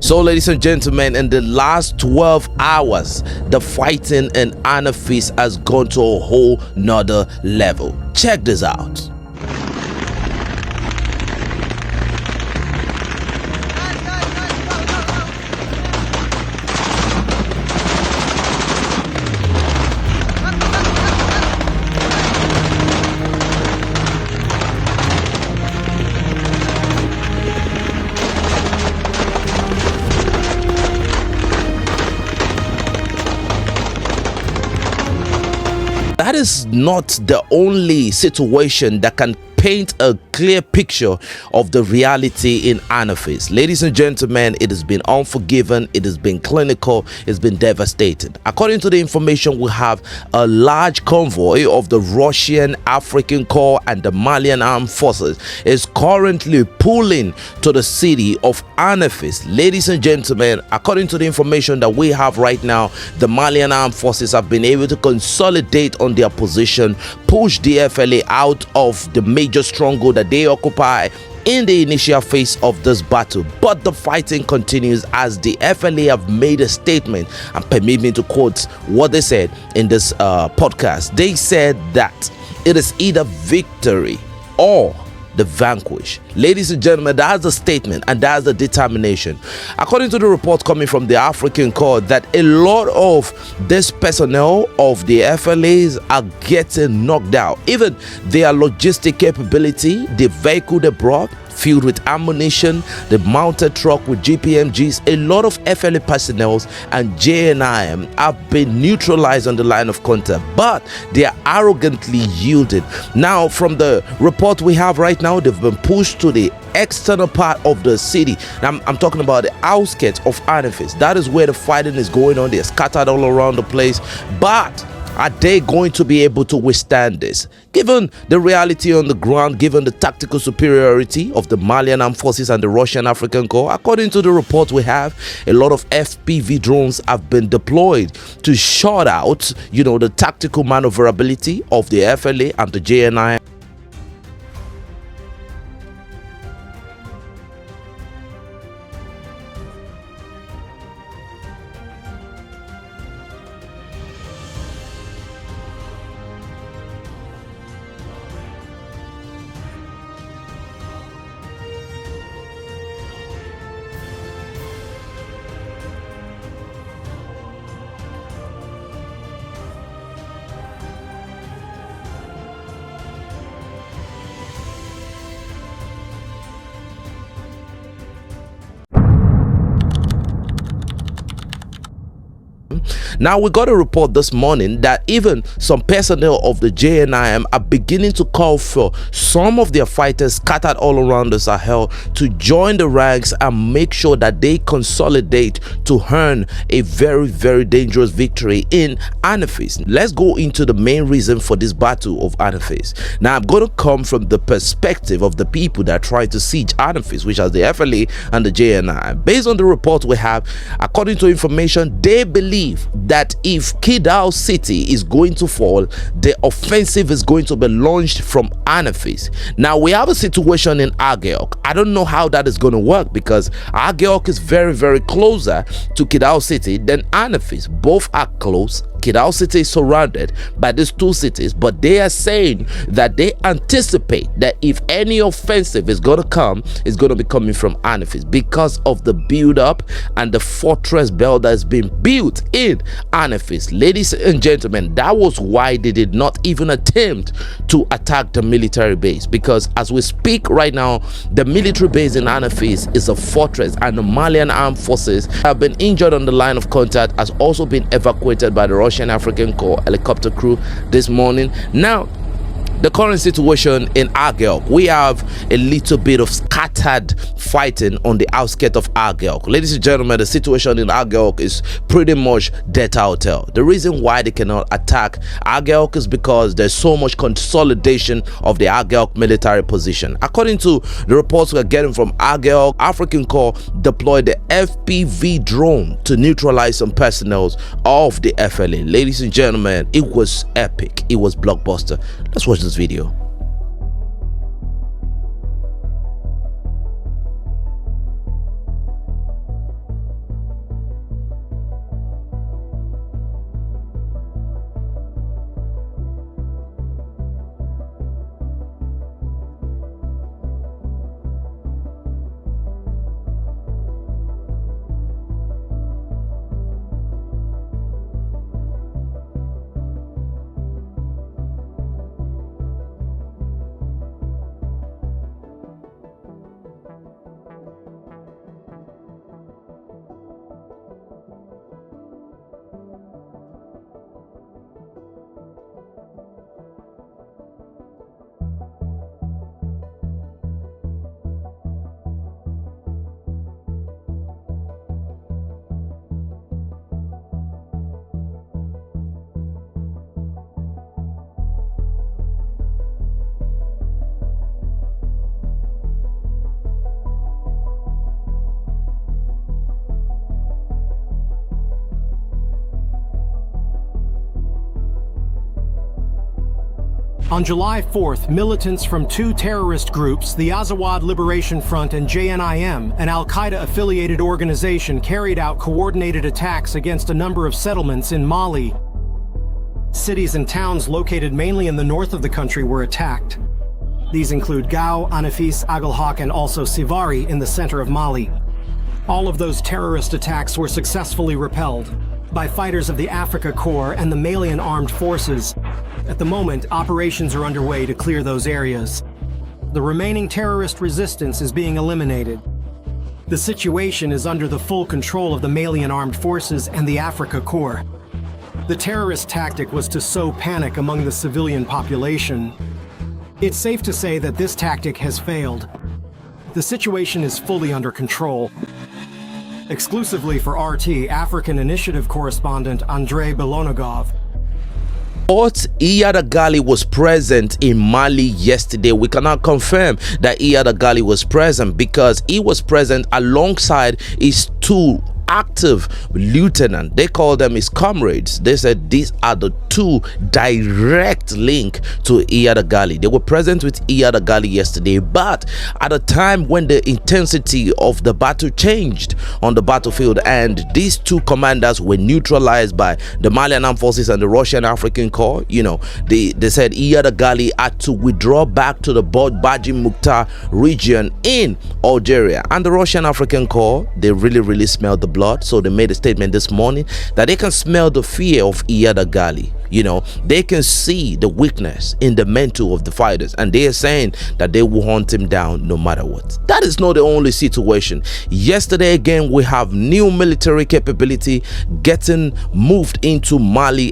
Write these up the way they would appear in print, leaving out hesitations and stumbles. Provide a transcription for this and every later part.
So, ladies and gentlemen, in the last 12 hours, the fighting in Anafis has gone to a whole nother level. Check this out. That is not the only situation that can paint a clear picture of the reality in Anafis. Ladies and gentlemen, it has been unforgiving, it has been clinical, it's been devastating. According to the information we have, a large convoy of the Russian African Corps and the Malian Armed Forces is currently pulling to the city of Anafis. Ladies and gentlemen, according to the information that we have right now, the Malian Armed Forces have been able to consolidate on their position, push the FLA out of the major stronghold that they occupy in the initial phase of this battle. But the fighting continues as the FLA have made a statement, and permit me to quote what they said in this podcast. They said that it is either victory or the vanquish. Ladies and gentlemen, that's the statement and that's the determination. According to the report coming from the African Corps, that a lot of this personnel of the FLAs are getting knocked out. Even their logistic capability, the vehicle they brought filled with ammunition, the mounted truck with GPMGs, a lot of FLA personnel and JNIM have been neutralized on the line of contact, but they are arrogantly yielded. Now, from the report we have right now, they've been pushed to the external part of the city. Now, I'm talking about the outskirts of Anafis. That is where the fighting is going on. They're scattered all around the place, but are they going to be able to withstand this? Given the reality on the ground, given the tactical superiority of the Malian Armed Forces and the Russian African Corps, according to the report we have, a lot of FPV drones have been deployed to shut out, the tactical maneuverability of the FLA and the JNI. Now, we got a report this morning that even some personnel of the JNIM are beginning to call for some of their fighters scattered all around the Sahel to join the ranks and make sure that they consolidate to earn a very, very dangerous victory in Anafis. Let's go into the main reason for this battle of Anafis. Now, I'm going to come from the perspective of the people that try to siege Anafis, which are the FLA and the JNI. Based on the report we have, according to information, they believe that if Kidal city is going to fall, the offensive is going to be launched from Anafis. Now, we have a situation in Ageok. I don't know how that is going to work because Ageok is very, very closer to Kidal city than Anafis. Both are close. Kidal city is surrounded by these two cities, but they are saying that they anticipate that if any offensive is going to come, it's going to be coming from Anafis because of the build-up and the fortress belt that has been built in Anafis. Ladies and gentlemen, that was why they did not even attempt to attack the military base, because as we speak right now, the military base in Anafis is a fortress, and the Malian armed forces have been injured on the line of contact, has also been evacuated by the Russian African Corps helicopter crew this morning. Now, the current situation in Ageok, we have a little bit of scattered fighting on the outskirts of Ageok. Ladies and gentlemen, the situation in Ageok is pretty much dead hotel. The reason why they cannot attack Ageok is because there's so much consolidation of the Ageok military position. According to the reports we're getting from Ageok, African Corps deployed the FPV drone to neutralize some personnel of the FLA. Ladies and gentlemen, it was epic. It was blockbuster. Let's watch this video. On July 4th, militants from two terrorist groups, the Azawad Liberation Front and JNIM, an al-Qaeda-affiliated organization, carried out coordinated attacks against a number of settlements in Mali. Cities and towns located mainly in the north of the country were attacked. These include Gao, Anafis, Agalhak, and also Sivari in the center of Mali. All of those terrorist attacks were successfully repelled by fighters of the Africa Corps and the Malian Armed Forces. At the moment, operations are underway to clear those areas. The remaining terrorist resistance is being eliminated. The situation is under the full control of the Malian Armed Forces and the Africa Corps. The terrorist tactic was to sow panic among the civilian population. It's safe to say that this tactic has failed. The situation is fully under control. Exclusively for RT, African Initiative correspondent Andrei Belonogov. Iyad Ghali was present in Mali yesterday. We cannot confirm that Iyad Ghali was present because he was present alongside his two active lieutenant. They call them his comrades. They said these are the two direct link to Iyad Ghali. They were present with Iyad Ghali yesterday, but at a time when the intensity of the battle changed on the battlefield and these two commanders were neutralized by the Malian Armed Forces and the Russian African Corps, they said Iyad Ghali had to withdraw back to the Baji Mukhtar region in Algeria, and the Russian African Corps, they really smelled the blood. So they made a statement this morning that they can smell the fear of Iyad Ghali. They can see the weakness in the mental of the fighters, and they are saying that they will hunt him down no matter what. That is not the only situation. Yesterday again, we have new military capability getting moved into Mali.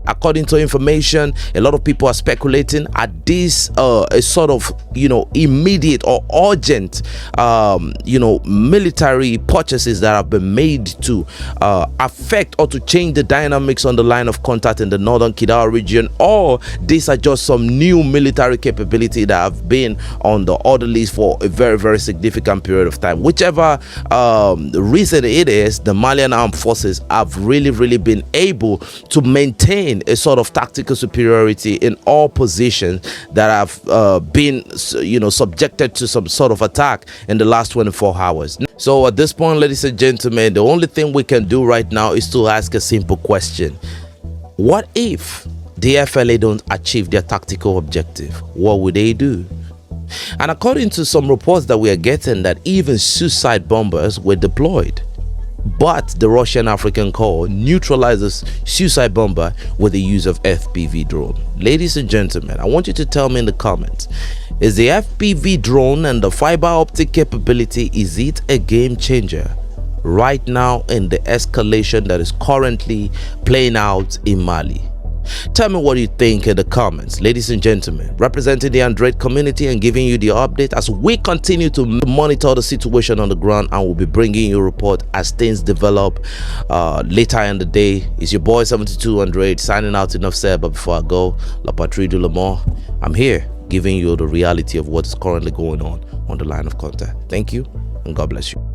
According to information, a lot of people are speculating at this a sort of immediate or urgent military purchases that have been made to affect or to change the dynamics on the line of contact in the northern Kidal region, or these are just some new military capability that have been on the order list for a very significant period of time. Whichever reason it is, the Malian Armed Forces have really been able to maintain a sort of tactical superiority in all positions that have been subjected to some sort of attack in the last 24 hours. So at this point, ladies and gentlemen, the only thing we can do right now is to ask a simple question. What if the FLA don't achieve their tactical objective? What would they do? And according to some reports that we are getting, that even suicide bombers were deployed. But the Russian African Corps neutralizes suicide bomber with the use of FPV drone. Ladies and gentlemen, I want you to tell me in the comments, is the FPV drone and the fiber optic capability, is it a game changer right now in the escalation that is currently playing out in Mali? Tell me what you think in the comments. Ladies and gentlemen, representing the Android community and giving you the update as we continue to monitor the situation on the ground, and we'll be bringing you a report as things develop later in the day. It's your boy 72 Android signing out. Enough said, but before I go, La Patrie du Le Mans, I'm here giving you the reality of what is currently going on the line of contact. Thank you and God bless you.